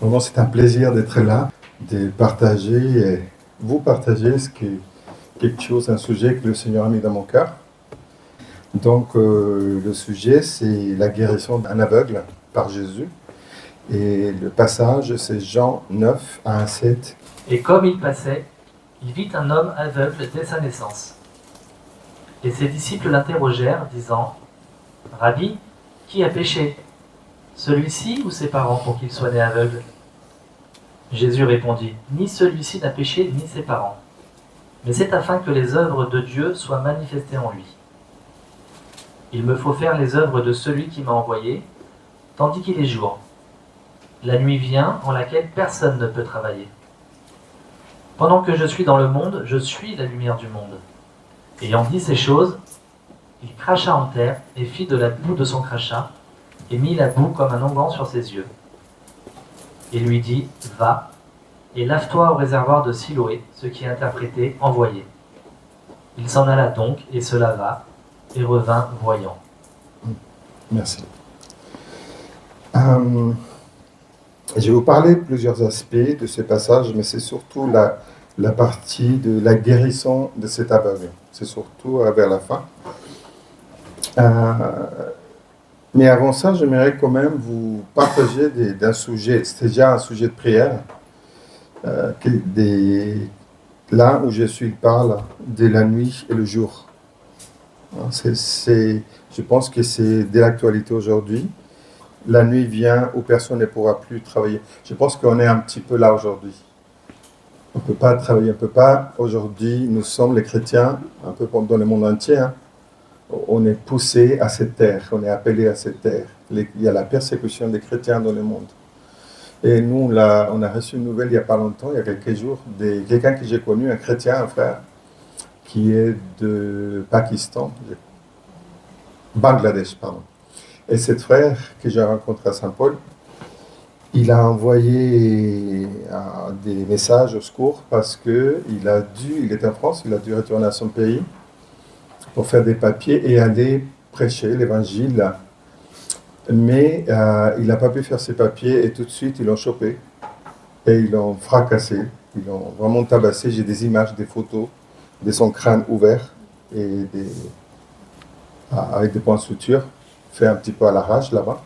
Vraiment, c'est un plaisir d'être là, de partager, vous partager quelque chose, un sujet que le Seigneur a mis dans mon cœur. Donc, le sujet, c'est la guérison d'un aveugle par Jésus. Et le passage, c'est Jean 9, 1 à 7. Et comme il passait, il vit un homme aveugle dès sa naissance. Et ses disciples l'interrogèrent, disant : « Rabbi, qui a péché, celui-ci ou ses parents, pour qu'il soit né aveugle ?» Jésus répondit : « Ni celui-ci n'a péché, ni ses parents, mais c'est afin que les œuvres de Dieu soient manifestées en lui. Il me faut faire les œuvres de celui qui m'a envoyé, tandis qu'il est jour. La nuit vient en laquelle personne ne peut travailler. Pendant que je suis dans le monde, je suis la lumière du monde. » Ayant dit ces choses, il cracha en terre et fit de la boue de son crachat, et mit la boue comme un onguent sur ses yeux. Et lui dit : « Va, et lave-toi au réservoir de Siloé, ce qui est interprété envoyé. » Il s'en alla donc et se lava, et revint voyant. Merci. Je vais vous parler de plusieurs aspects de ce passage, mais c'est surtout la partie de la guérison de cet aveugle. C'est surtout vers la fin. Mais avant ça, j'aimerais quand même vous partager d'un sujet. C'est déjà un sujet de prière. Là où je parle de la nuit et le jour. Je pense que c'est de l'actualité aujourd'hui. La nuit vient où personne ne pourra plus travailler. Je pense qu'on est un petit peu là aujourd'hui. On ne peut pas travailler, on ne peut pas. Aujourd'hui, nous sommes les chrétiens, un peu comme dans le monde entier, hein, on est poussé à cette terre, on est appelé à cette terre. Il y a la persécution des chrétiens dans le monde. Et nous, là, on a reçu une nouvelle il n'y a pas longtemps, il y a quelques jours, de quelqu'un que j'ai connu, un chrétien, un frère, qui est de Pakistan, Bangladesh, pardon. Et cet frère que j'ai rencontré à Saint-Paul, il a envoyé des messages au secours parce qu'il était en France, il a dû retourner à son pays pour faire des papiers et aller prêcher l'évangile. Mais il n'a pas pu faire ses papiers et tout de suite ils l'ont chopé et ils l'ont fracassé, ils l'ont vraiment tabassé. J'ai des images, des photos de son crâne ouvert et avec des points de suture, fait un petit peu à l'arrache là-bas.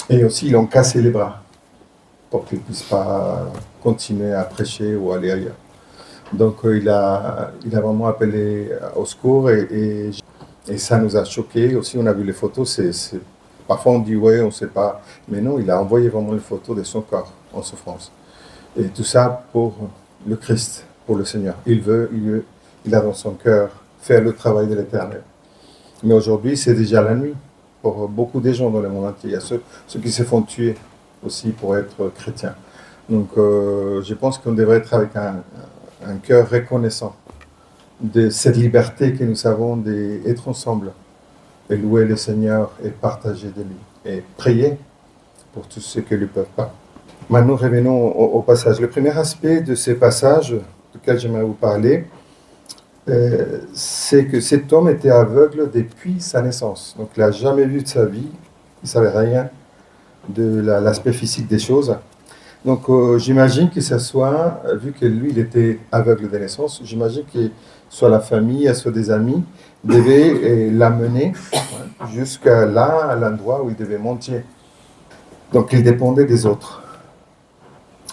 Et aussi ils l'ont cassé les bras pour qu'il ne puisse pas continuer à prêcher ou aller ailleurs. Donc il a vraiment appelé au secours et ça nous a choqués. Aussi, on a vu les photos, parfois on dit ouais, on ne sait pas, mais non, il a envoyé vraiment les photos de son corps en souffrance. Et tout ça pour le Christ, pour le Seigneur. Il a dans son cœur faire le travail de l'Éternel. Mais aujourd'hui, c'est déjà la nuit pour beaucoup de gens dans le monde entier. Il y a ceux qui se font tuer aussi pour être chrétiens. Donc je pense qu'on devrait être avec un cœur reconnaissant de cette liberté que nous avons d'être ensemble et louer le Seigneur et partager de lui et prier pour tous ceux qui ne le peuvent pas. Maintenant, revenons au passage. Le premier aspect de ce passage duquel j'aimerais vous parler, c'est que cet homme était aveugle depuis sa naissance. Donc, il n'a jamais vu de sa vie, il ne savait rien de l'aspect physique des choses. Donc, j'imagine que ce soit, vu que lui, il était aveugle de naissance, j'imagine que soit la famille, soit des amis, devaient l'amener jusqu'à là, à l'endroit où il devait monter. Donc, il dépendait des autres.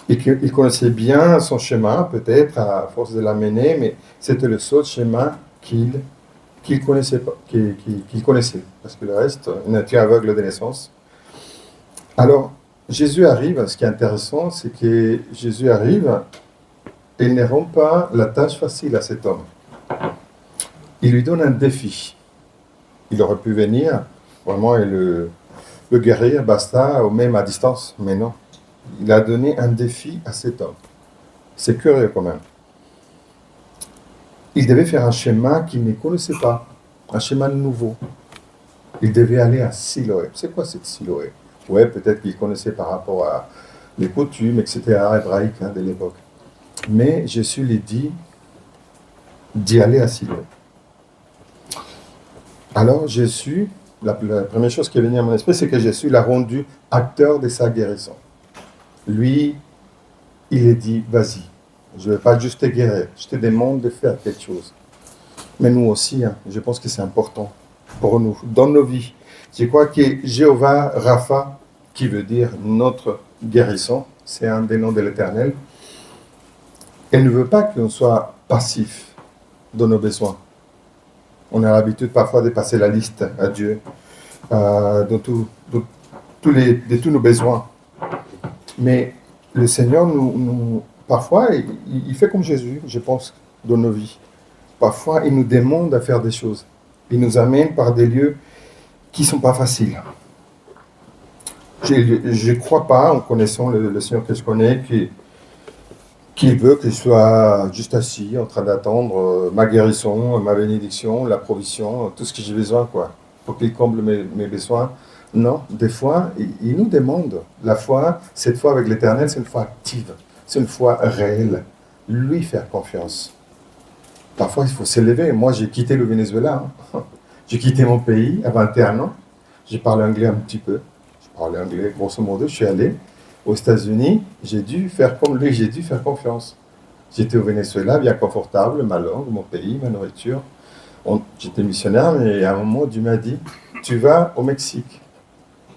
Et il connaissait bien son chemin, peut-être, à force de l'amener, mais c'était le seul chemin qu'il connaissait pas, qu'il connaissait. Parce que le reste, il était aveugle de naissance. Alors, Jésus arrive, ce qui est intéressant, c'est que Jésus arrive et il ne rend pas la tâche facile à cet homme. Il lui donne un défi. Il aurait pu venir vraiment et le guérir, basta, ou même à distance, mais non. Il a donné un défi à cet homme. C'est curieux quand même. Il devait faire un chemin qu'il ne connaissait pas, un chemin nouveau. Il devait aller à Siloé. C'est quoi cette Siloé ? Ouais, peut-être qu'il connaissait par rapport à les coutumes, etc., hébraïques de l'époque. Mais Jésus lui dit d'y aller à Siloé. Alors Jésus, la première chose qui est venue à mon esprit, c'est que Jésus l'a rendu acteur de sa guérison. Lui, il est dit, vas-y, je ne vais pas juste te guérir, je te demande de faire quelque chose. Mais nous aussi, hein, je pense que c'est important pour nous, dans nos vies. Je crois que Jéhovah Rapha, qui veut dire notre guérison, c'est un des noms de l'Éternel, elle ne veut pas qu'on soit passif dans nos besoins. On a l'habitude parfois de passer la liste à Dieu de tous nos besoins. Mais le Seigneur, parfois, il fait comme Jésus, je pense, dans nos vies. Parfois, il nous demande à faire des choses. Il nous amène par des lieux qui ne sont pas faciles. Je ne crois pas, en connaissant le Seigneur que je connais, qu'il veut que je sois juste assis, en train d'attendre ma guérison, ma bénédiction, la provision, tout ce que j'ai besoin, quoi, pour qu'il comble mes besoins. Non, des fois, il nous demande. La foi, cette foi avec l'Éternel, c'est une foi active, c'est une foi réelle. Lui faire confiance. Parfois, il faut s'élever. Moi, j'ai quitté le Venezuela. Hein. J'ai quitté mon pays à 21 ans. J'ai parlé anglais un petit peu. Je parlais anglais, grosso modo. Je suis allé aux États-Unis. J'ai dû faire comme lui, j'ai dû faire confiance. J'étais au Venezuela, bien confortable, ma langue, mon pays, ma nourriture. J'étais missionnaire, mais à un moment, Dieu m'a dit, tu vas au Mexique.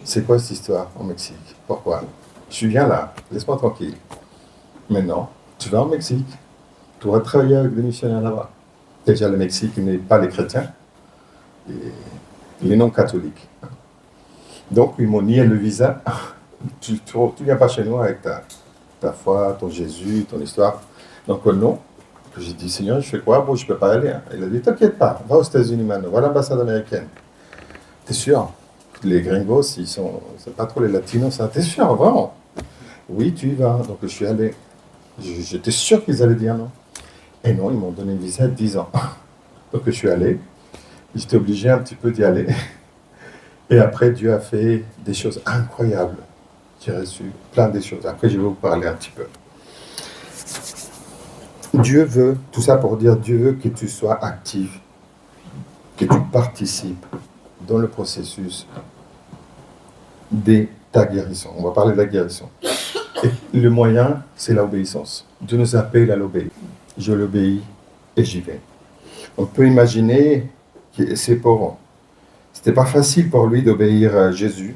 C'est quoi cette histoire au Mexique? Pourquoi? Je suis bien là, laisse-moi tranquille. Mais non, tu vas au Mexique. Tu vas travailler avec des missionnaires là-bas. Déjà, le Mexique n'est pas les chrétiens, et les non-catholiques. Donc, ils m'ont nié le visa. Tu ne viens pas chez nous avec ta foi, ton Jésus, ton histoire. Donc, non. J'ai dit, Seigneur, je fais quoi? Bon, je ne peux pas aller. Hein. Il a dit, t'inquiète pas, va aux États-Unis maintenant, va à l'ambassade américaine. T'es sûr? Les gringos, c'est pas trop les latinos, ça. T'es sûr, vraiment? Oui, tu y vas. Donc, je suis allé. J'étais sûr qu'ils allaient dire non. Et non, ils m'ont donné une visa de 10 ans. Donc, je suis allé. J'étais obligé un petit peu d'y aller. Et après, Dieu a fait des choses incroyables. J'ai reçu plein de choses. Après, je vais vous parler un petit peu. Dieu veut, tout ça pour dire, Dieu veut que tu sois actif, que tu participes dans le processus de ta guérison. On va parler de la guérison. Et le moyen, c'est l'obéissance. Dieu nous appelle à l'obéir. Je l'obéis et j'y vais. On peut imaginer que c'est pour... C'était pas facile pour lui d'obéir à Jésus.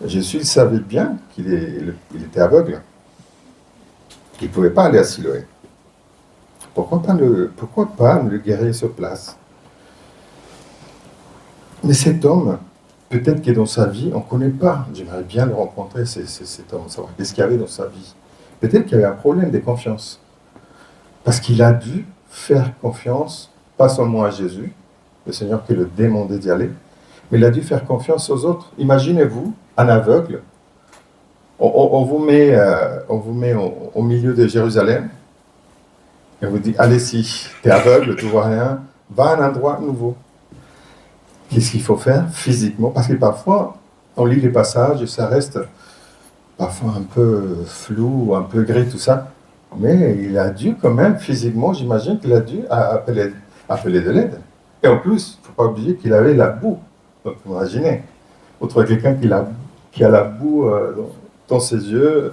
Jésus, il savait bien qu'il était aveugle. Il ne pouvait pas aller à Siloé. Pourquoi pas le guérir sur place? Mais cet homme, peut-être que dans sa vie, on ne connaît pas. J'aimerais bien le rencontrer, cet homme, savoir qu'est-ce qu'il y avait dans sa vie. Peut-être qu'il y avait un problème de confiance. Parce qu'il a dû faire confiance, pas seulement à Jésus, le Seigneur qui le demandait d'y aller, mais il a dû faire confiance aux autres. Imaginez-vous, un aveugle, on vous met au milieu de Jérusalem, et on vous dit, allez, si tu es aveugle, tu ne vois rien, va à un endroit nouveau. Qu'est-ce qu'il faut faire physiquement? Parce que parfois, on lit les passages et ça reste parfois un peu flou, un peu gris, tout ça. Mais il a dû quand même, physiquement, j'imagine qu'il a dû appeler de l'aide. Et en plus, il ne faut pas oublier qu'il avait la boue. Donc, imaginez, vous trouvez quelqu'un qui a la boue dans ses yeux,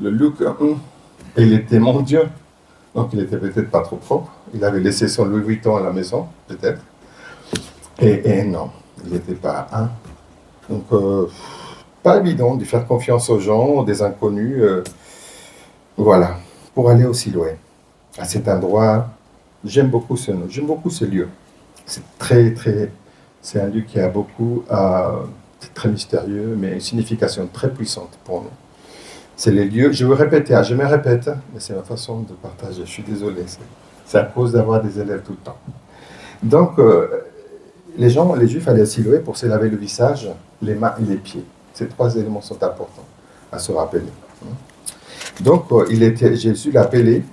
le look, et il était mendiant. Donc, il n'était peut-être pas trop propre. Il avait laissé son Louis Vuitton à la maison, peut-être. Et non, il n'était pas un. Donc, pas évident de faire confiance aux gens, des inconnus. Voilà, pour aller aussi loin. À cet endroit, j'aime beaucoup ce lieu. C'est un lieu qui a beaucoup, c'est très mystérieux, mais une signification très puissante pour nous. C'est les lieux, je me répète, mais c'est ma façon de partager, je suis désolé, c'est à cause d'avoir des élèves tout le temps. Donc, les Juifs allaient à Siloé pour se laver le visage, les mains et les pieds. Ces 3 éléments sont importants à se rappeler. Donc, Jésus l'a appelé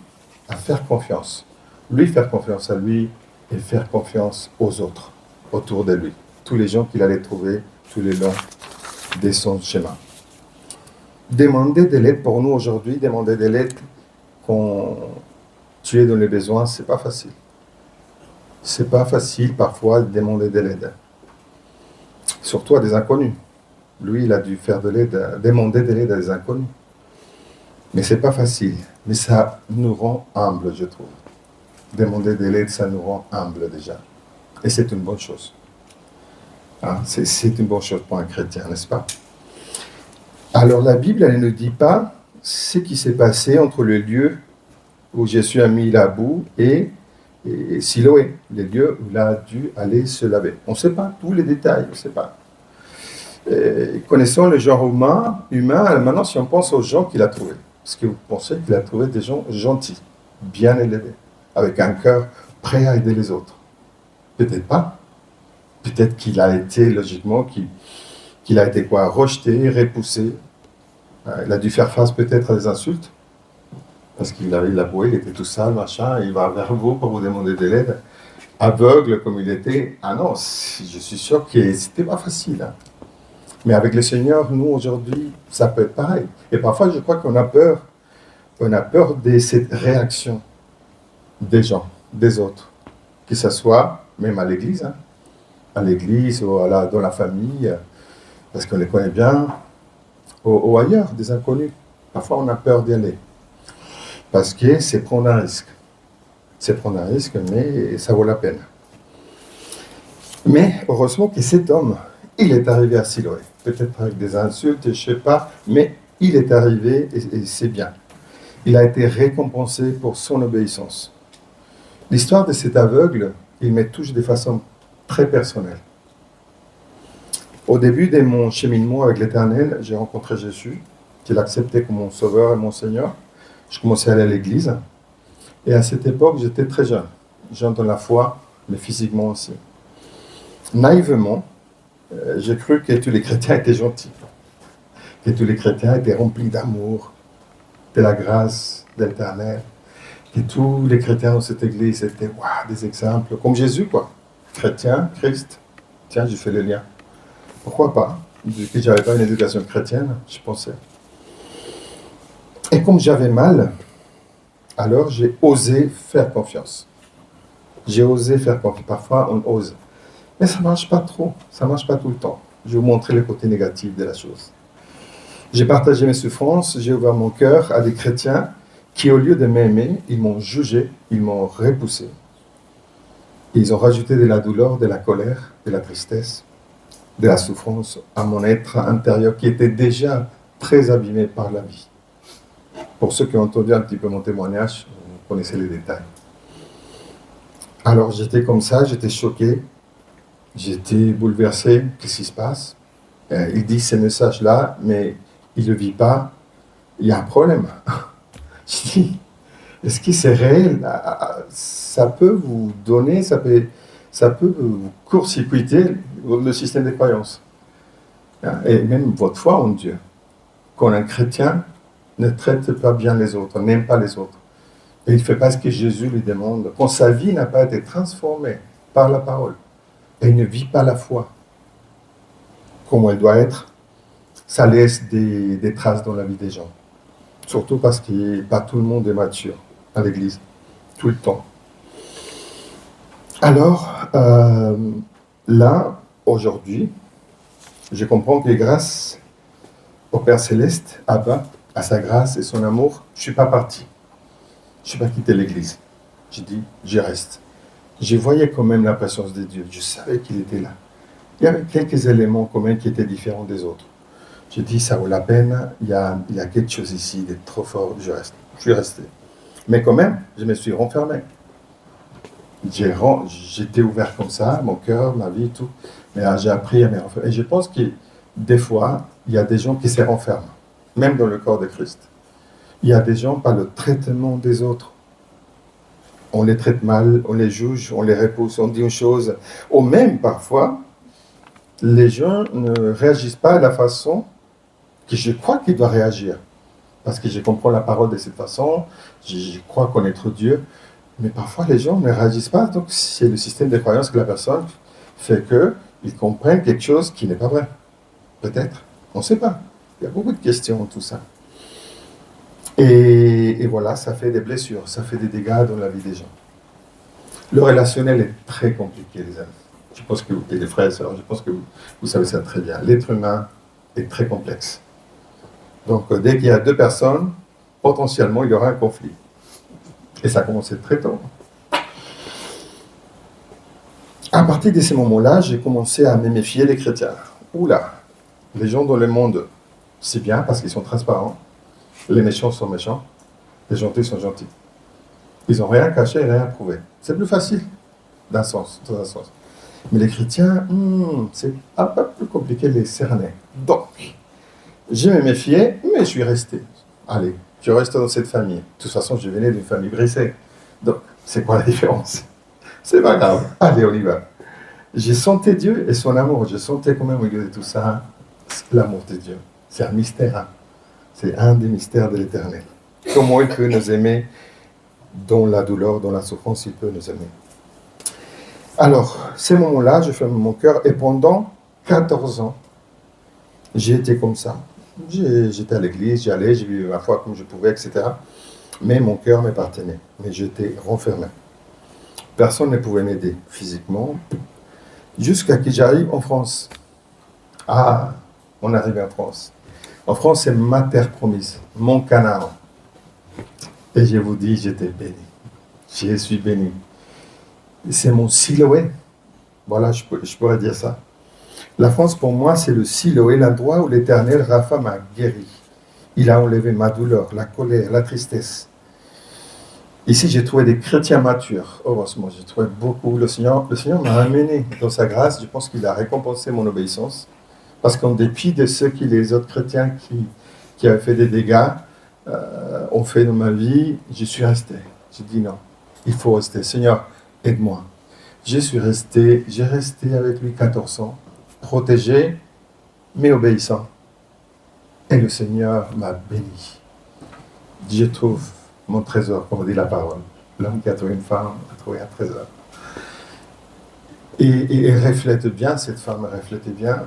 à faire confiance. Lui faire confiance à lui et faire confiance aux autres autour de lui. Tous les gens qu'il allait trouver tous les longs de son chemin. Demander de l'aide pour nous aujourd'hui, demander de l'aide quand tu es dans les besoins, c'est pas facile. C'est pas facile parfois de demander de l'aide. Surtout à des inconnus. Lui, il a dû faire de l'aide, demander de l'aide à des inconnus. Mais c'est pas facile. Mais ça nous rend humbles, je trouve. Demander de l'aide, ça nous rend humbles déjà. Et c'est une bonne chose. Hein, c'est une bonne chose pour un chrétien, n'est-ce pas? Alors la Bible, elle ne dit pas ce qui s'est passé entre le lieu où Jésus a mis la boue et Siloé, les lieux où il a dû aller se laver. On ne sait pas tous les détails, on ne sait pas. Connaissant le genre humain, maintenant si on pense aux gens qu'il a trouvés, est-ce que vous pensez qu'il a trouvé des gens gentils, bien élevés, avec un cœur prêt à aider les autres? Peut-être pas. Peut-être qu'il a été, logiquement, qu'il a été quoi, rejeté, repoussé. Il a dû faire face peut-être à des insultes, parce qu'il avait la bouée, il était tout sale, machin, et il va vers vous pour vous demander de l'aide. Aveugle comme il était, ah non, je suis sûr que c'était pas facile. Hein. Mais avec le Seigneur, nous, aujourd'hui, ça peut être pareil. Et parfois, je crois qu'on a peur de cette réaction des gens, des autres. Que ce soit même à l'église, hein, à l'église ou dans la famille, parce qu'on les connaît bien, ou ailleurs, des inconnus. Parfois, on a peur d'y aller. Parce que c'est prendre un risque. C'est prendre un risque, mais ça vaut la peine. Mais heureusement que cet homme, il est arrivé à Siloé. Peut-être avec des insultes, je ne sais pas, mais il est arrivé et c'est bien. Il a été récompensé pour son obéissance. L'histoire de cet aveugle, il me touche de façon très personnelle. Au début de mon cheminement avec l'Éternel, j'ai rencontré Jésus, qu'il acceptait comme mon sauveur et mon Seigneur. Je commençais à aller à l'église. Et à cette époque, j'étais très jeune dans la foi, mais physiquement aussi. Naïvement, j'ai cru que tous les chrétiens étaient gentils, que tous les chrétiens étaient remplis d'amour, de la grâce de l'Éternel, que tous les chrétiens dans cette église étaient des exemples, comme Jésus, quoi. Chrétien, Christ. Tiens, j'ai fait le lien. Pourquoi pas? Depuis que je n'avais pas une éducation chrétienne, je pensais. Et comme j'avais mal, alors j'ai osé faire confiance. J'ai osé faire confiance. Parfois, on ose. Mais ça ne marche pas trop. Ça ne marche pas tout le temps. Je vais vous montrer le côté négatif de la chose. J'ai partagé mes souffrances, j'ai ouvert mon cœur à des chrétiens qui, au lieu de m'aimer, ils m'ont jugé, ils m'ont repoussé. Ils ont rajouté de la douleur, de la colère, de la tristesse, de la souffrance à mon être intérieur qui était déjà très abîmé par la vie. Pour ceux qui ont entendu un petit peu mon témoignage, vous connaissez les détails. Alors j'étais comme ça, j'étais choqué, j'étais bouleversé. Qu'est-ce qui se passe? Il dit ces messages-là, mais il ne le vit pas. Il y a un problème. Je dis, est-ce que c'est réel? Ça peut vous donner, ça peut vous court-circuiter le système de croyance. Et même votre foi en Dieu. Quand un chrétien ne traite pas bien les autres, n'aime pas les autres, et il ne fait pas ce que Jésus lui demande, quand sa vie n'a pas été transformée par la parole, et il ne vit pas la foi comme elle doit être, ça laisse des traces dans la vie des gens. Surtout parce que pas tout le monde est mature à l'église, tout le temps. Alors, là, aujourd'hui, je comprends que grâce au Père Céleste, Abba, à sa grâce et son amour, je ne suis pas parti. Je ne suis pas quitté l'église. J'ai dit, je reste. Je voyais quand même la présence de Dieu. Je savais qu'il était là. Il y avait quelques éléments quand même qui étaient différents des autres. J'ai dit, ça vaut la peine. Il y a quelque chose ici d'être trop fort. Je reste. Je suis resté. Mais quand même, je me suis renfermé. J'étais ouvert comme ça, mon cœur, ma vie, tout. Mais j'ai appris à me renfermer. Et je pense que des fois, il y a des gens qui se renferment, même dans le corps de Christ. Il y a des gens par le traitement des autres. On les traite mal, on les juge, on les repousse, on dit une chose. Ou même parfois, les gens ne réagissent pas de la façon que je crois qu'ils doivent réagir. Parce que je comprends la parole de cette façon, je crois connaître Dieu. Mais parfois, les gens ne réagissent pas. Donc, c'est le système de croyance que la personne fait qu'ils comprennent quelque chose qui n'est pas vrai. Peut-être. On ne sait pas. Il y a beaucoup de questions, tout ça. Et voilà, ça fait des blessures, ça fait des dégâts dans la vie des gens. Le relationnel est très compliqué, les amis. Je pense que vous, et les frères et sœurs, je pense que vous savez ça très bien. L'être humain est très complexe. Donc, dès qu'il y a deux personnes, potentiellement, il y aura un conflit. Et ça a commencé très tôt. À partir de ces moments-là, j'ai commencé à me méfier des chrétiens. Oula, les gens dans le monde, c'est bien parce qu'ils sont transparents. Les méchants sont méchants. Les gentils sont gentils. Ils n'ont rien caché et rien prouvé. C'est plus facile, dans un sens. Mais les chrétiens, c'est un peu plus compliqué de les cerner. Donc, je me méfiais, mais je suis resté. Allez, je reste dans cette famille. De toute façon, je venais d'une famille brisée. Donc, c'est quoi la différence? C'est pas grave. Allez, on y va. J'ai senti Dieu et son amour. Je sentais quand même au milieu de tout ça, l'amour de Dieu. C'est un mystère. Hein. C'est un des mystères de l'Éternel. Comment il peut nous aimer dans la douleur, dans la souffrance, il peut nous aimer. Alors, ces moments-là, je ferme mon cœur et pendant 14 ans, j'ai été comme ça. J'étais à l'église, j'y allais, j'ai vivais ma foi comme je pouvais, etc. Mais mon cœur m'appartenait. Mais j'étais renfermé. Personne ne pouvait m'aider physiquement. Jusqu'à ce que j'arrive en France. Ah, on arrive en France. En France, c'est ma terre promise, mon Canaan. Et je vous dis, j'étais béni. Je suis béni. C'est mon Siloé. Voilà, je pourrais dire ça. La France, pour moi, c'est le Siloé, l'endroit où l'Éternel, Rapha, m'a guéri. Il a enlevé ma douleur, la colère, la tristesse. Ici, j'ai trouvé des chrétiens matures. Heureusement, j'ai trouvé beaucoup. Le Seigneur m'a amené dans sa grâce. Je pense qu'il a récompensé mon obéissance. Parce qu'en dépit de ce que les autres chrétiens qui avaient fait des dégâts ont fait dans ma vie, je suis resté. J'ai dit non, il faut rester. Seigneur, aide-moi. J'ai resté avec lui 14 ans, protégé, mais obéissant. Et le Seigneur m'a béni. Je trouve mon trésor, comme dit la parole. L'homme qui a trouvé une femme a trouvé un trésor. Et elle reflète bien, cette femme reflète bien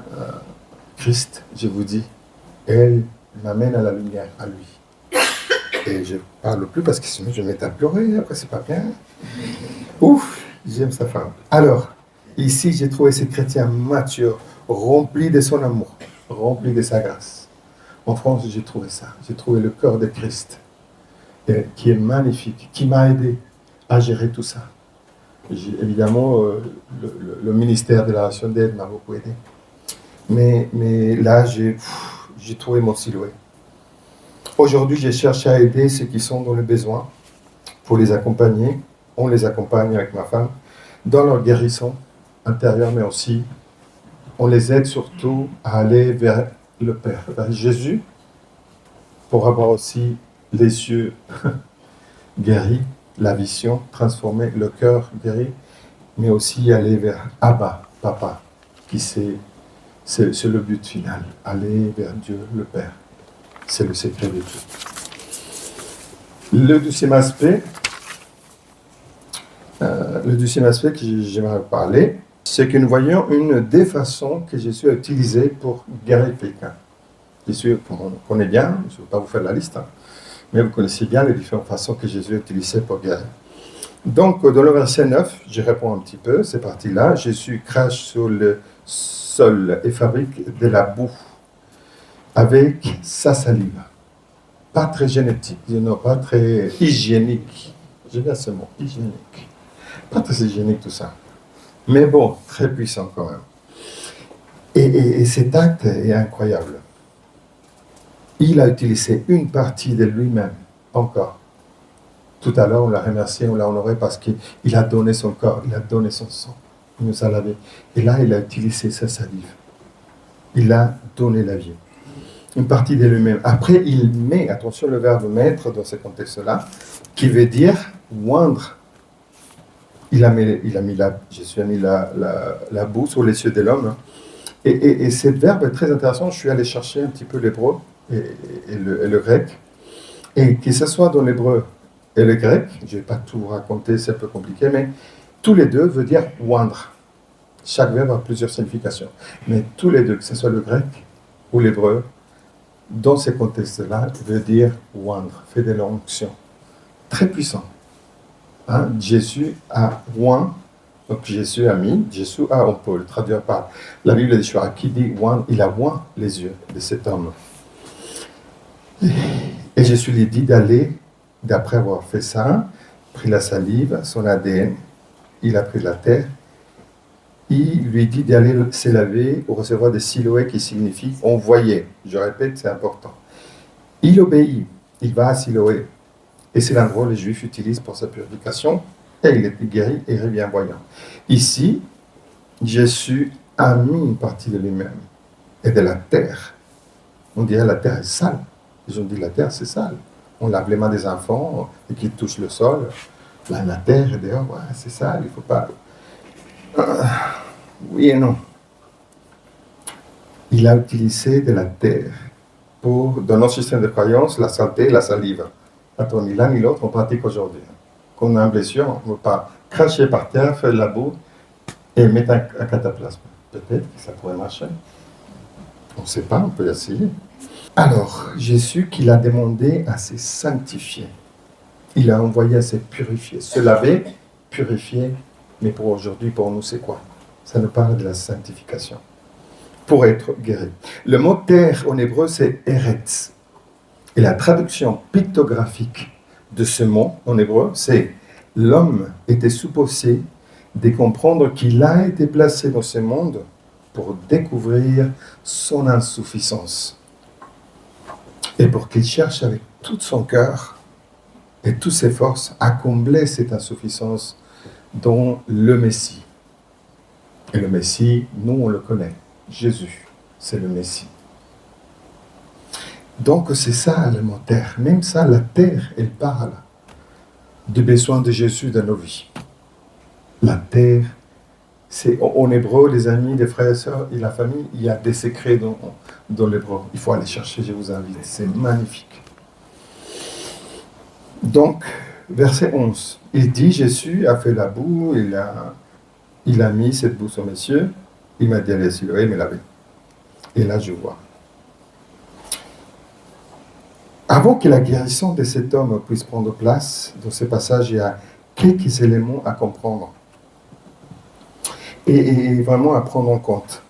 Christ, je vous dis. Elle m'amène à la lumière, à lui. Et je ne parle plus parce que sinon je vais mettre à pleurer, après c'est pas bien. Ouf, j'aime sa femme. Alors, ici j'ai trouvé ces chrétiens matures, remplis de son amour, remplis de sa grâce. En France, j'ai trouvé ça. J'ai trouvé le cœur de Christ, qui est magnifique, qui m'a aidé à gérer tout ça. Évidemment, le ministère de la Relation d'aide m'a beaucoup aidé. Mais là, j'ai trouvé mon silhouette. Aujourd'hui, je cherche à aider ceux qui sont dans le besoin pour les accompagner. On les accompagne avec ma femme dans leur guérison intérieure, mais aussi on les aide surtout à aller vers le Père, vers Jésus, pour avoir aussi les yeux guéris, la vision transformée, le cœur guéri, mais aussi aller vers Abba, Papa, qui c'est le but final, aller vers Dieu, le Père. C'est le secret de tout. Le deuxième aspect que j'aimerais parler, c'est que nous voyons une des façons que Jésus a utilisées pour guérir quelqu'un. Jésus, on connaît bien, je ne vais pas vous faire la liste, mais vous connaissez bien les différentes façons que Jésus a utilisées pour guérir. Donc, dans le verset 9, je réponds un petit peu, c'est parti là. Jésus crache sur le sol et fabrique de la boue avec sa salive. Pas très génétique, pas très hygiénique. J'aime bien ce mot, hygiénique. Pas très hygiénique tout ça. Mais bon, très puissant quand même. Et cet acte est incroyable. Il a utilisé une partie de lui-même, encore. Tout à l'heure, on l'a remercié, on l'a honoré parce qu'il a donné son corps, il a donné son sang, il nous a lavé. Et là, il a utilisé sa salive. Il a donné la vie. Une partie de lui-même. Après, il met, attention le verbe mettre dans ce contexte-là, qui veut dire oindre. Jésus a mis la boue sur les yeux de l'homme. Et ce verbe est très intéressant. Je suis allé chercher un petit peu l'hébreu et le grec. Et que ce soit dans l'hébreu et le grec, je ne vais pas tout vous raconter, c'est un peu compliqué, mais tous les deux veulent dire oindre. Chaque verbe a plusieurs significations. Mais tous les deux, que ce soit le grec ou l'hébreu, dans ce contexte-là, veut dire oindre, fait de l'onction. Très puissant. Jésus a oint Donc Jésus a mis, on peut le traduire par la Bible de Shua qui dit il a oint les yeux de cet homme. Et Jésus lui dit d'aller, d'après avoir fait ça, pris la salive, son ADN, il a pris la terre, il lui dit d'aller se laver ou recevoir des Siloé qui signifie envoyer. Je répète, c'est important. Il obéit, il va à Siloé. Et c'est l'endroit où les Juifs utilisent pour sa purification. Et il est guéri et revient voyant. Ici, Jésus a mis une partie de lui-même et de la terre. On dirait la terre est sale. Ils ont dit la terre c'est sale. On lave les mains des enfants et qu'ils touchent le sol. Là, la terre est dehors, ouais, c'est sale, il ne faut pas. Oui et non. Il a utilisé de la terre pour, dans notre système de croyance, la saleté et la salive. Attends, ni l'un ni l'autre, on pratique aujourd'hui. Quand on a une blessure, on ne peut pas cracher par terre, faire la boue et mettre un cataplasme. Peut-être que ça pourrait marcher. On ne sait pas, on peut essayer. Alors, Jésus qui l'a demandé à se sanctifier. Il a envoyé à se purifier. Se laver, purifier. Mais pour aujourd'hui, pour nous, c'est quoi? Ça nous parle de la sanctification. Pour être guéri. Le mot terre en hébreu, c'est eretz. Et la traduction pictographique de ce mot en hébreu, c'est l'homme était supposé de comprendre qu'il a été placé dans ce monde pour découvrir son insuffisance. Et pour qu'il cherche avec tout son cœur et toutes ses forces à combler cette insuffisance dans le Messie. Et le Messie, nous on le connaît, Jésus, c'est le Messie. Donc c'est ça le mot terre. Même ça, la terre, elle parle du besoin de Jésus dans nos vies. La terre, c'est en hébreu, les amis, les frères et sœurs et la famille, il y a des secrets dans l'hébreu. Il faut aller chercher, je vous invite. C'est magnifique. Donc, verset 11. Il dit, Jésus a fait la boue, il a mis cette boue sur mes yeux, il m'a dit, allez, Siloé, me laver. Et là, je vois. Avant que la guérison de cet homme puisse prendre place, dans ce passage, il y a quelques éléments à comprendre. Et vraiment à prendre en compte.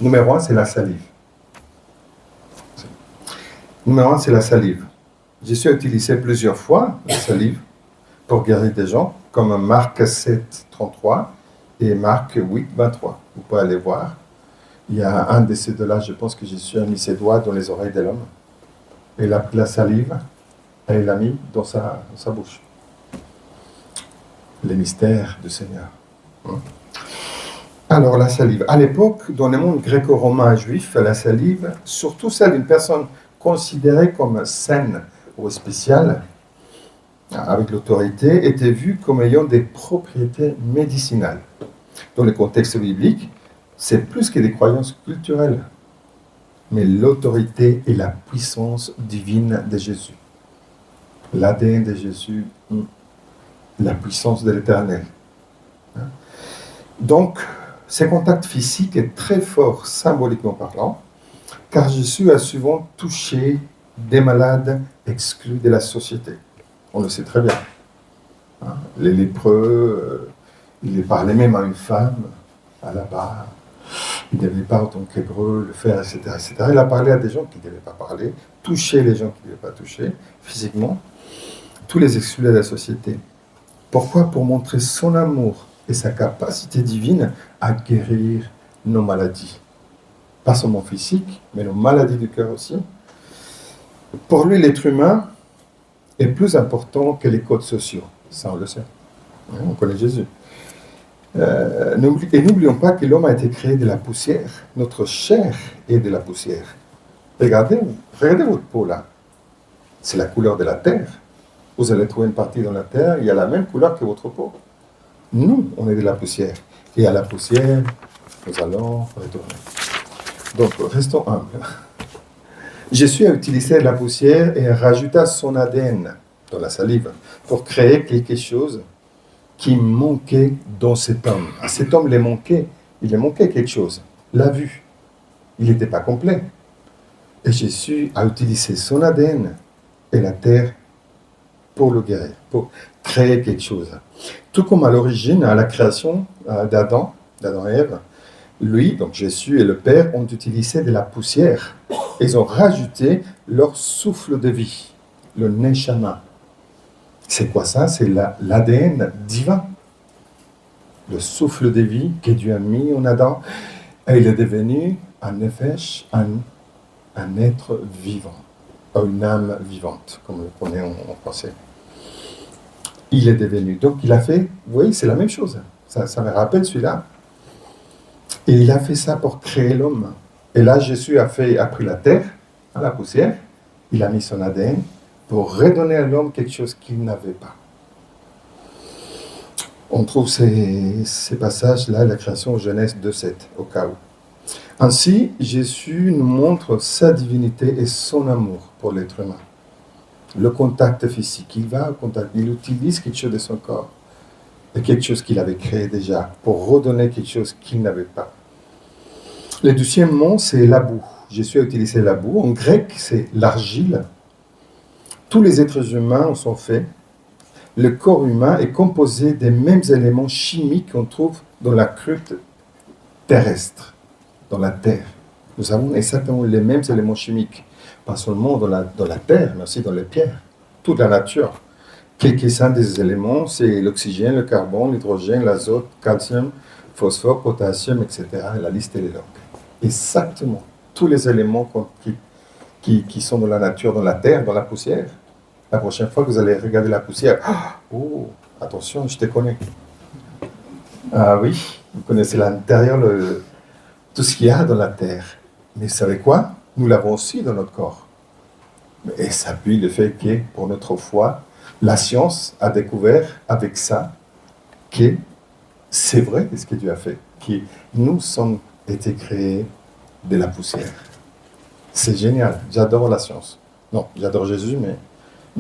Numéro 1, c'est la salive. Numéro 1, c'est la salive. Jésus a utilisé plusieurs fois la salive pour guérir des gens, comme Marc 7, 33 et Marc 8, 23. Vous pouvez aller voir. Il y a un de ces deux-là, je pense que Jésus a mis ses doigts dans les oreilles de l'homme. Et il a pris la salive et il l'a mis dans sa bouche. Les mystères du Seigneur. Alors, la salive. À l'époque, dans le monde gréco-romain juif, la salive, surtout celle d'une personne considérée comme saine ou spéciale, avec l'autorité, était vue comme ayant des propriétés médicinales. Dans le contexte biblique, c'est plus que des croyances culturelles, mais l'autorité et la puissance divine de Jésus. L'ADN de Jésus, la puissance de l'Éternel. Donc, ce contact physique est très fort, symboliquement parlant, car Jésus a souvent touché des malades exclus de la société. On le sait très bien. Les lépreux, il parlait même à une femme, là-bas. Il ne devait pas, en tant qu'hébreu, le faire, etc., etc. Il a parlé à des gens qui ne devaient pas parler, toucher les gens qui ne devaient pas toucher, physiquement, tous les exclus de la société. Pourquoi? Pour montrer son amour et sa capacité divine à guérir nos maladies. Pas seulement physiques, mais nos maladies du cœur aussi. Pour lui, l'être humain est plus important que les codes sociaux. Ça, on le sait. On connaît Jésus. Et n'oublions pas que l'homme a été créé de la poussière. Notre chair est de la poussière. Regardez votre peau là. C'est la couleur de la terre. Vous allez trouver une partie dans la terre, il y a la même couleur que votre peau. Nous, on est de la poussière. Et à la poussière, nous allons retourner. Donc, restons humbles. Jésus a utilisé la poussière et rajouta son ADN dans la salive pour créer quelque chose qui manquait dans cet homme. À cet homme, il lui manquait quelque chose. La vue. Il n'était pas complet. Et Jésus a utilisé son ADN et la terre pour le guérir, pour créer quelque chose. Tout comme à l'origine, à la création d'Adam et Ève, lui, donc Jésus et le Père, ont utilisé de la poussière. Ils ont rajouté leur souffle de vie, le Neshama. C'est quoi ça? C'est l'ADN divin. Le souffle de vie que Dieu a mis en Adam. Et il est devenu un nefesh, un être vivant, une âme vivante, comme le connaît en français. Il est devenu. Donc il a fait, vous voyez, c'est la même chose. Ça me rappelle celui-là. Et il a fait ça pour créer l'homme. Et là, Jésus a pris la terre, la poussière, il a mis son ADN pour redonner à l'homme quelque chose qu'il n'avait pas. On trouve ces passages-là, la création en Genèse 2,7, au cas où. Ainsi, Jésus nous montre sa divinité et son amour pour l'être humain. Le contact physique, il va au contact, il utilise quelque chose de son corps, et quelque chose qu'il avait créé déjà, pour redonner quelque chose qu'il n'avait pas. Le deuxième mot, c'est la boue. Jésus a utilisé la boue. En grec, c'est l'argile. Tous les êtres humains en sont faits. Le corps humain est composé des mêmes éléments chimiques qu'on trouve dans la croûte terrestre, dans la terre. Nous avons exactement les mêmes éléments chimiques, pas seulement dans la terre, mais aussi dans les pierres, toute la nature. Quelques-uns des éléments, c'est l'oxygène, le carbone, l'hydrogène, l'azote, calcium, phosphore, potassium, etc. Et la liste est longue. Exactement tous les éléments qui sont dans la nature, dans la terre, dans la poussière. La prochaine fois que vous allez regarder la poussière, oh, attention, je te connais. Ah oui, vous connaissez l'intérieur, tout ce qu'il y a dans la terre. Mais vous savez quoi? Nous l'avons aussi dans notre corps. Et ça appuie le fait que, pour notre foi, la science a découvert avec ça que c'est vrai ce que Dieu a fait, que nous sommes été créés de la poussière. C'est génial, j'adore la science. Non, j'adore Jésus, mais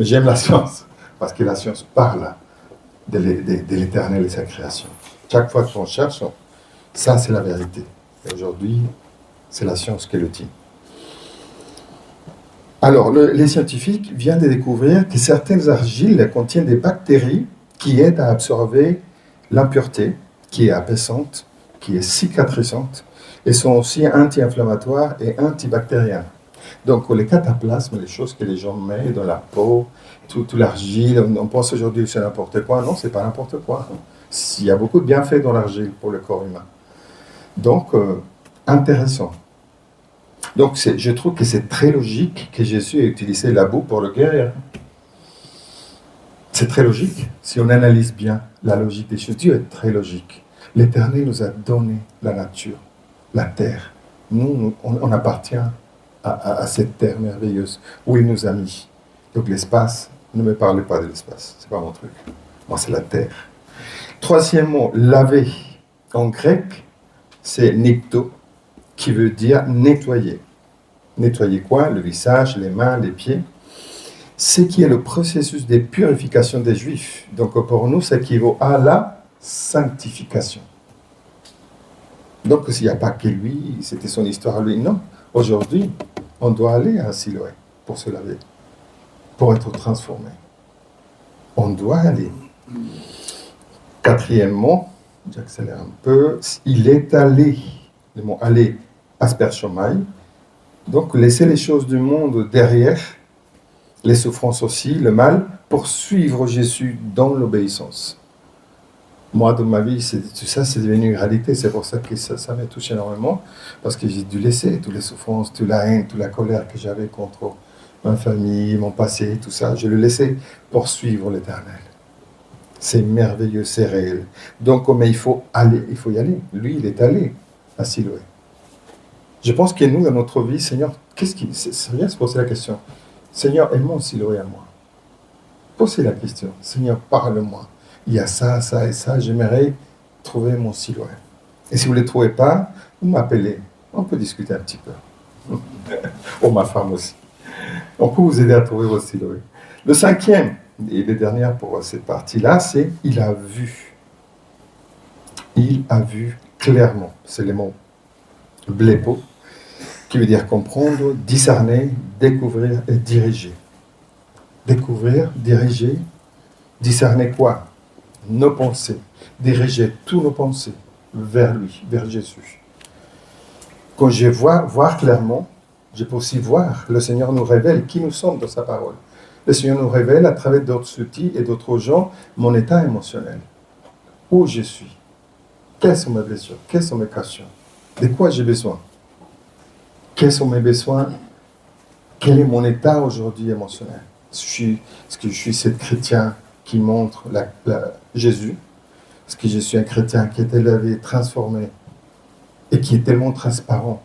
j'aime la science, parce que la science parle de l'éternel et sa création. Chaque fois qu'on cherche, ça c'est la vérité. Et aujourd'hui, c'est la science qui le dit. Alors, les scientifiques viennent de découvrir que certaines argiles contiennent des bactéries qui aident à absorber l'impureté, qui est apaisante, qui est cicatrisante, et sont aussi anti-inflammatoires et antibactériennes. Donc, les cataplasmes, les choses que les gens mettent dans la peau, toute l'argile, on pense aujourd'hui que c'est n'importe quoi. Non, c'est pas n'importe quoi. Il y a beaucoup de bienfaits dans l'argile pour le corps humain. Donc, intéressant. Donc, je trouve que c'est très logique que Jésus ait utilisé la boue pour le guérir. C'est très logique. Si on analyse bien la logique des choses, Dieu est très logique. L'Éternel nous a donné la nature, la terre. Nous on appartient à cette terre merveilleuse où il nous a mis. Donc l'espace, ne me parlez pas de l'espace, c'est pas mon truc. Moi, c'est la terre. Troisième mot, laver. En grec, c'est nipto, qui veut dire nettoyer. Nettoyer quoi? Le visage, les mains, les pieds. Ce qui est le processus de purification des Juifs. Donc pour nous, ça équivaut à la sanctification. Donc il n'y a pas que lui, c'était son histoire à lui. Non, aujourd'hui, on doit aller à Siloé pour se laver, pour être transformé. On doit aller. Quatrièmement, j'accélère un peu, il est allé. Le mot aller, asperchomai. Donc laisser les choses du monde derrière, les souffrances aussi, le mal, pour suivre Jésus dans l'obéissance. Moi, dans ma vie, tout ça, c'est devenu une réalité. C'est pour ça que ça m'a touché énormément, parce que j'ai dû laisser toutes les souffrances, toute la haine, toute la colère que j'avais contre ma famille, mon passé, tout ça. Je le laissais pour suivre l'Éternel. C'est merveilleux, c'est réel. Donc, mais il faut y aller. Lui, il est allé à Siloé. Je pense que nous, dans notre vie, Seigneur, c'est bien se poser la question. Seigneur, aide-moi Siloé à moi. Posez la question. Seigneur, parle-moi. Il y a ça, ça et ça. J'aimerais trouver mon Siloé. Et si vous ne le trouvez pas, vous m'appelez. On peut discuter un petit peu. Ou ma femme aussi. On peut vous aider à trouver votre Siloé. Le cinquième, et le dernier pour cette partie-là, c'est « il a vu ». Il a vu clairement. C'est le mot « blepo », qui veut dire comprendre, discerner, découvrir et diriger. découvrir, diriger, discerner quoi? Nos pensées. Diriger tous nos pensées vers lui, vers Jésus. Quand je vois voir clairement, je peux aussi voir, le Seigneur nous révèle qui nous sommes dans sa parole. Le Seigneur nous révèle à travers d'autres outils et d'autres gens mon état émotionnel. Où je suis. Quelles sont mes blessures? Quelles sont mes questions? De quoi j'ai besoin? Quels sont mes besoins? Quel est mon état aujourd'hui émotionnel? Est-ce que je suis ce chrétien qui montre Jésus? Est-ce que je suis un chrétien qui est élevé, transformé et qui est tellement transparent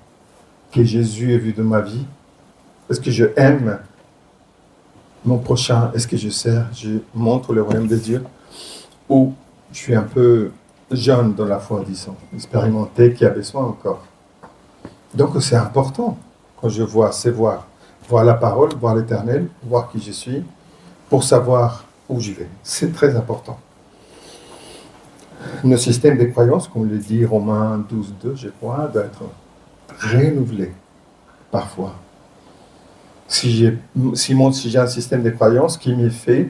que Jésus est vu de ma vie? Est-ce que je aime mon prochain? Est-ce que je sers? Je montre le royaume de Dieu? Ou je suis un peu jeune dans la foi, disons, expérimenté, qui a besoin encore? Donc c'est important quand je vois, c'est voir la parole, voir l'Éternel, voir qui je suis, pour savoir où je vais. C'est très important. Nos systèmes de croyances, comme le dit Romains 12:2, je crois, doit être renouvelé parfois. Si j'ai un système de croyances qui me fait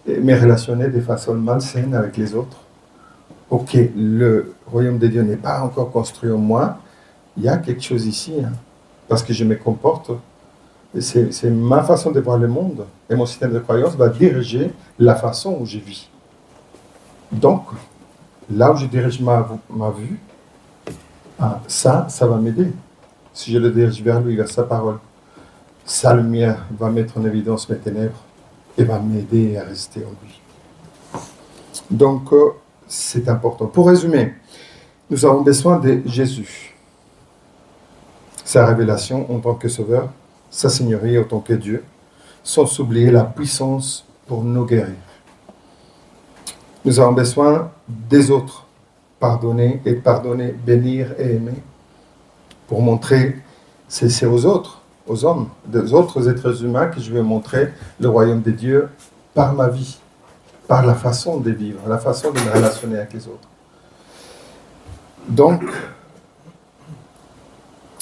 me relationner de façon malsaine avec les autres, ok, le royaume de Dieu n'est pas encore construit en moi, il y a quelque chose ici, hein, parce que je me comporte, c'est ma façon de voir le monde, et mon système de croyance va diriger la façon où je vis. Donc, là où je dirige ma vue, ça va m'aider. Si je le dirige vers lui, vers sa parole, sa lumière va mettre en évidence mes ténèbres et va m'aider à rester en lui. Donc, c'est important. Pour résumer, nous avons besoin de Jésus. Sa révélation en tant que sauveur, sa seigneurie en tant que Dieu, sans oublier la puissance pour nous guérir. Nous avons besoin des autres, pardonner, bénir et aimer, pour montrer, c'est aux autres, aux hommes, des autres êtres humains que je vais montrer le royaume de Dieu par ma vie, par la façon de vivre, la façon de me relationner avec les autres. Donc,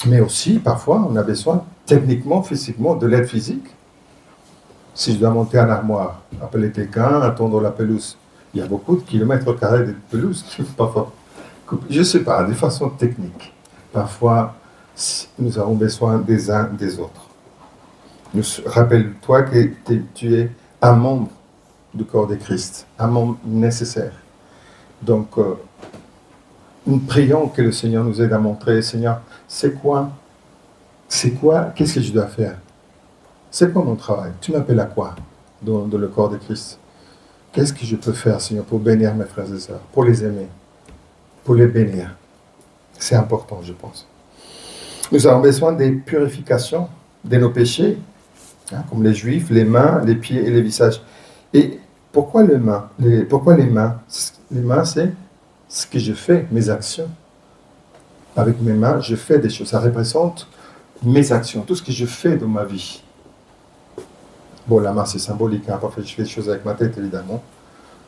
mais aussi, parfois, on a besoin, techniquement, physiquement, de l'aide physique. Si je dois monter en armoire, appeler quelqu'un, attendre la pelouse, il y a beaucoup de kilomètres carrés de pelouse qui parfois couper. Je ne sais pas, de façon technique. Parfois, nous avons besoin des uns des autres. Rappelle-toi que tu es un membre du corps de Christ, un membre nécessaire. Donc, nous prions que le Seigneur nous aide à montrer, Seigneur, c'est quoi, qu'est-ce que je dois faire? C'est quoi mon travail? Tu m'appelles à quoi dans le corps de Christ? Qu'est-ce que je peux faire, Seigneur, pour bénir mes frères et sœurs, pour les aimer, pour les bénir? C'est important, je pense. Nous avons besoin des purifications de nos péchés, hein, comme les Juifs, les mains, les pieds et les visages. Et pourquoi les mains? Pourquoi les mains? Les mains, c'est ce que je fais, mes actions. Avec mes mains, je fais des choses. Ça représente mes actions, tout ce que je fais dans ma vie. Bon, la main, c'est symbolique. Hein. Parfois, je fais des choses avec ma tête, évidemment.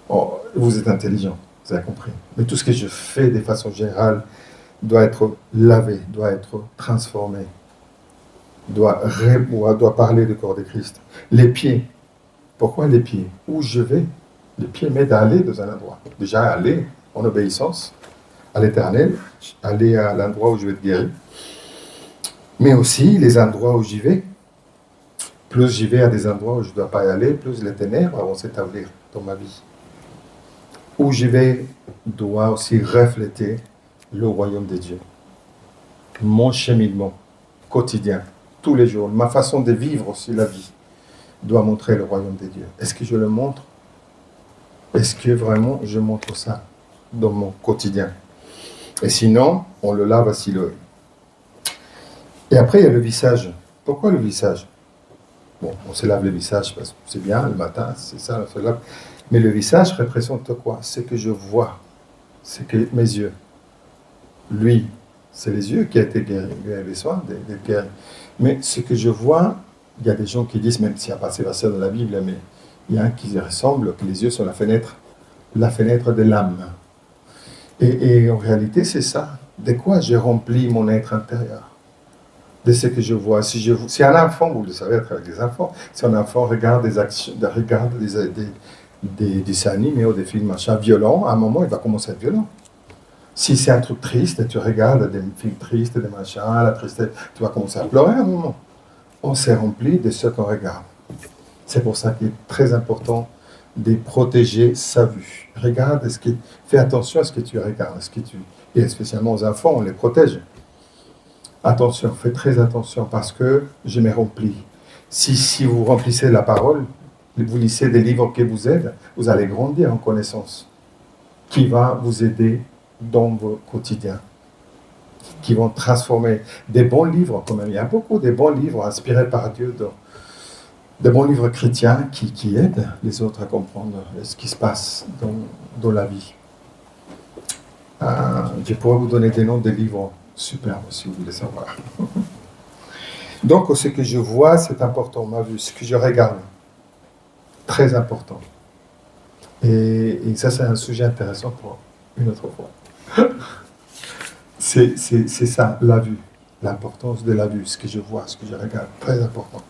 Oh, vous êtes intelligent, vous avez compris. Mais tout ce que je fais de façon générale doit être lavé, doit être transformé, doit parler du corps de Christ. Les pieds. Pourquoi les pieds? Où je vais? Les pieds m'aident à aller dans un endroit. Déjà, aller en obéissance à l'Éternel, aller à l'endroit où je vais être guéri. Mais aussi les endroits où j'y vais. Plus j'y vais à des endroits où je ne dois pas y aller, plus les ténèbres vont s'établir dans ma vie. Où j'y vais doit aussi refléter le royaume de Dieu. Mon cheminement quotidien, tous les jours, ma façon de vivre aussi la vie, doit montrer le royaume de Dieu. Est-ce que je le montre? Est-ce que vraiment je montre ça dans mon quotidien? Et sinon, on le lave à Siloé. Et après, il y a le visage. Pourquoi le visage? Bon, on se lave le visage parce que c'est bien, le matin, c'est ça, on se lave. Mais le visage représente quoi? Ce que je vois, c'est que mes yeux. Lui, c'est les yeux qui a été guéri, il a besoin d'être guéri. Mais ce que je vois, il y a des gens qui disent, même s'il n'y a pas ces versets dans la Bible, mais il y a un qui ressemble, que les yeux sont la fenêtre de l'âme. Et en réalité, c'est ça. De quoi j'ai rempli mon être intérieur? de ce que je vois. Si un enfant, vous le savez à travers les enfants, si un enfant regarde des actions, regarde des dessins animés ou des films machin violents, à un moment, il va commencer à être violent. Si c'est un truc triste, tu regardes des films tristes, des machins, la tristesse, tu vas commencer à pleurer à un moment. On s'est rempli de ce qu'on regarde. C'est pour ça qu'il est très important de protéger sa vue. Regarde, fais attention à ce que tu regardes, et spécialement aux enfants, on les protège. Attention, faites très attention parce que je me remplis. Si vous remplissez la parole, vous lisez des livres qui vous aident, vous allez grandir en connaissance, qui va vous aider dans vos quotidiens, qui vont transformer des bons livres, quand même. Il y a beaucoup de bons livres inspirés par Dieu, de bons livres chrétiens qui aident les autres à comprendre ce qui se passe dans la vie. Je pourrais vous donner des noms des livres superbes si vous voulez savoir. Donc, ce que je vois, c'est important, ma vue, ce que je regarde, très important. Et ça, c'est un sujet intéressant pour une autre fois. C'est ça, la vue, l'importance de la vue, ce que je vois, ce que je regarde, très important.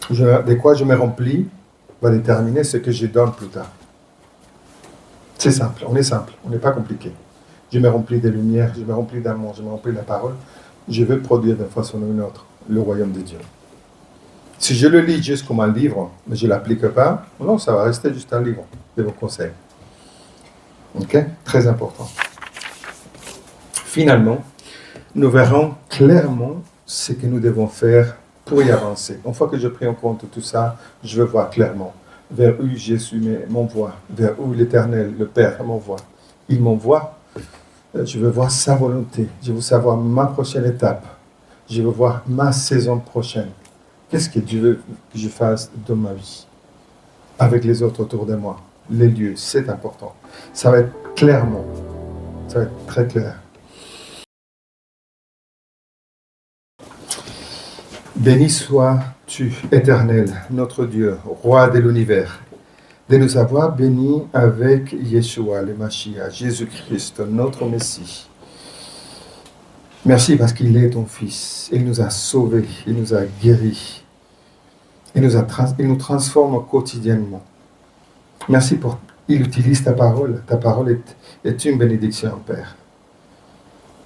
De quoi je me remplis va déterminer ce que je donne plus tard. C'est simple, on n'est pas compliqué. Je me remplis de lumière, je me remplis d'amour, je me remplis de la parole. Je veux produire d'une façon ou d'une autre le royaume de Dieu. Si je le lis juste comme un livre, mais je ne l'applique pas, non, ça va rester juste un livre de vos conseils. Ok? Très important. Finalement, nous verrons clairement ce que nous devons faire pour y avancer. Une fois que je prends en compte tout ça, je veux voir clairement vers où Jésus m'envoie, vers où l'Éternel, le Père, m'envoie. Il m'envoie. Je veux voir sa volonté. Je veux savoir ma prochaine étape. Je veux voir ma saison prochaine. Qu'est-ce que Dieu veut que je fasse dans ma vie avec les autres autour de moi? Les lieux, c'est important. Ça va être clairement. Ça va être très clair. Béni sois-tu, Éternel, notre Dieu, Roi de l'univers, de nous avoir bénis avec Yeshua, le Mashiach, Jésus-Christ, notre Messie. Merci parce qu'il est ton Fils. Il nous a sauvés, il nous a guéris. Il nous transforme quotidiennement. Merci pour qu'il utilise ta parole. Ta parole est une bénédiction, Père.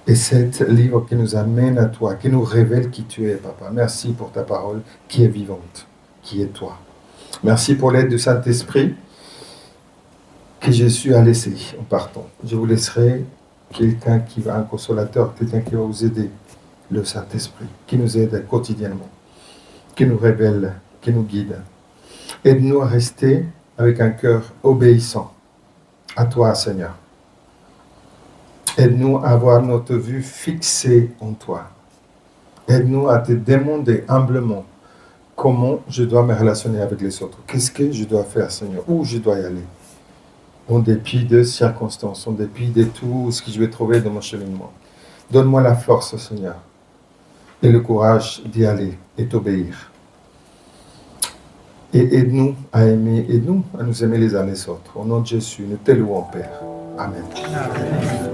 Et c'est le livre qui nous amène à toi, qui nous révèle qui tu es, Papa. Merci pour ta parole qui est vivante, qui est toi. Merci pour l'aide du Saint-Esprit que Jésus a laissé en partant. Je vous laisserai quelqu'un qui va, un consolateur, quelqu'un qui va vous aider, le Saint-Esprit, qui nous aide quotidiennement, qui nous révèle, qui nous guide. Aide-nous à rester avec un cœur obéissant à toi, Seigneur. Aide-nous à avoir notre vue fixée en toi. Aide-nous à te demander humblement comment je dois me relationner avec les autres. Qu'est-ce que je dois faire, Seigneur? Où je dois y aller? En dépit de circonstances, en dépit de tout ce que je vais trouver dans mon cheminement. Donne-moi la force, Seigneur, et le courage d'y aller et t'obéir. Et aide-nous à aimer, aide-nous à nous aimer les uns les autres. Au nom de Jésus, nous te louons, Père. Amen. Amen.